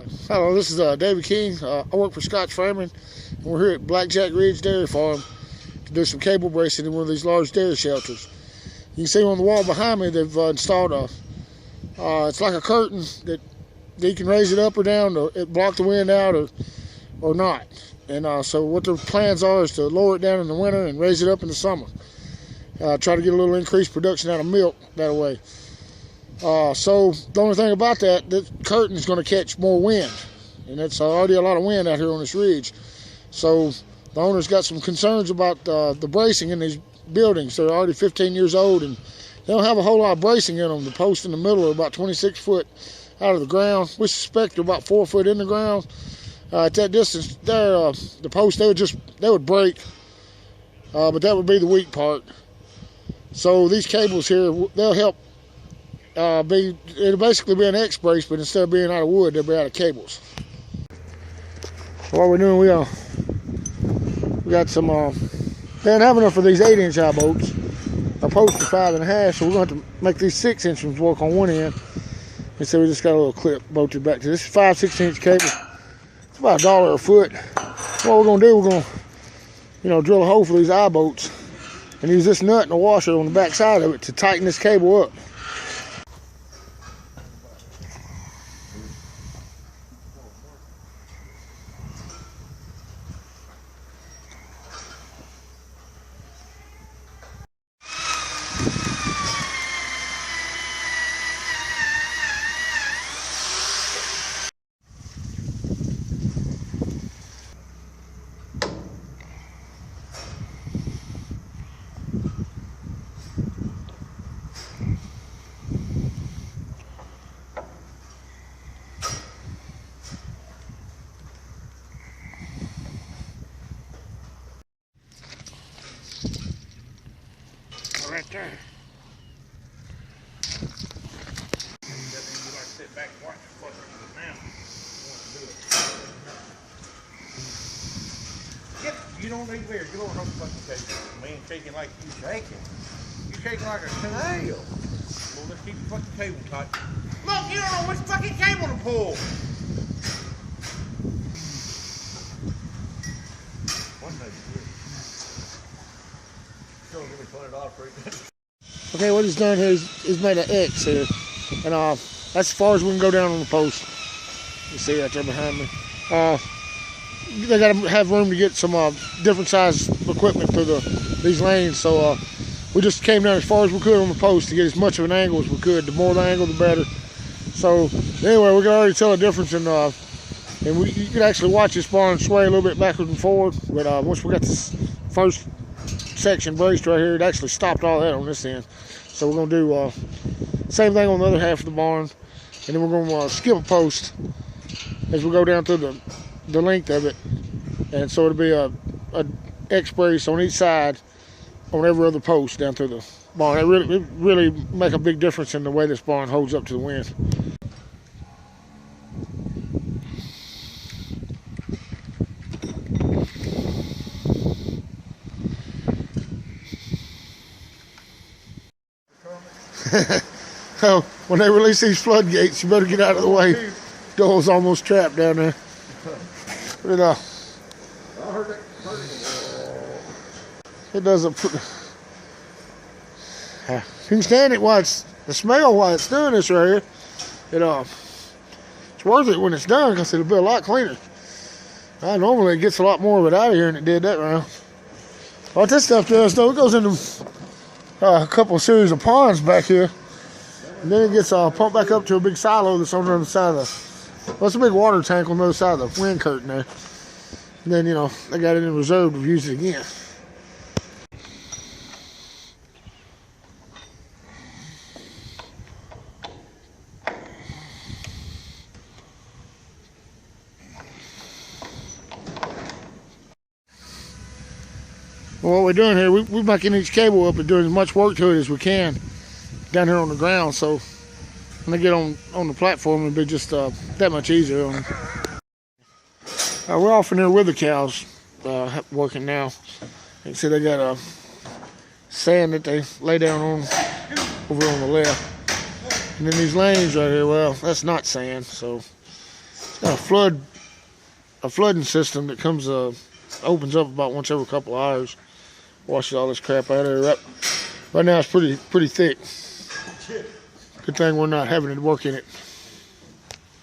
Hello, this is David King. I work for Scotch Framing, and we're here at Blackjack Ridge Dairy Farm to do some cable bracing in one of these large dairy shelters. You can see on the wall behind me they've installed it's like a curtain that you can raise it up or down, or it block the wind out, or not. And so what their plans are is to lower it down in the winter and raise it up in the summer. Try to get a little increased production out of milk that way. So the only thing about that curtain is going to catch more wind, and it's already a lot of wind out here on this ridge. So the owner's got some concerns about the bracing in these buildings. They're already 15 years old, and they don't have a whole lot of bracing in them. The posts in the middle are about 26 foot out of the ground. We suspect they're about 4 foot in the ground. At that distance there, the posts they would break, but that would be the weak part. So these cables here, they'll help. It'll basically be an X brace, but instead of being out of wood, they'll be out of cables. So what we're doing, we got some. They don't have enough for these 8-inch high bolts. Our posts are 5.5, so we're going to have to make these 6-inch ones work on one end. And so we just got a little clip bolted back to this 5/16 cable. It's about $1 a foot. What we're going to do, we're going to, drill a hole for these eye bolts and use this nut and a washer on the back side of it to tighten this cable up. Right there. You don't need beer. You don't know fucking cable. Man shaking like you shaking. You shaking like a snail. Well, let's keep the fucking cable tight. Look, you don't know which fucking cable to pull. Okay, what he's done here is he's made an X here, and that's as far as we can go down on the post. You see right there behind me. They got to have room to get some different size equipment through these lanes, so we just came down as far as we could on the post to get as much of an angle as we could. The more the angle, the better. So anyway, we can already tell a difference in, and you can actually watch this barn sway a little bit backward and forward. But once we got this first section braced right here, it actually stopped all that on this end. So we're going to do same thing on the other half of the barn, and then we're going to skip a post as we go down through the length of it, and so it'll be a X brace on each side on every other post down through the barn. It really make a big difference in the way this barn holds up to the wind. So when they release these floodgates, you better get out of the way. Dole's almost trapped down there. But it doesn't. You can stand it while the smell while it's doing this right here. It's worth it when it's done because it'll be a lot cleaner. Normally it gets a lot more of it out of here than it did that round. What this stuff does, though, it goes into a couple of series of ponds back here, and then it gets pumped back up to a big silo that's on the other side of it's a big water tank on the other side of the wind curtain there. And then, they got it in reserve to use it again. Well, what we're doing here, we're making each cable up and doing as much work to it as we can down here on the ground. So when they get on the platform, it'll be just that much easier on them. We're off in there with the cows working now. You can see they got sand that they lay down on over on the left. And then these lanes right here, well, that's not sand, so It's got a flooding system that comes opens up about once every couple of hours. Washes all this crap out of there. Right now it's pretty thick. Good thing we're not having to work in it.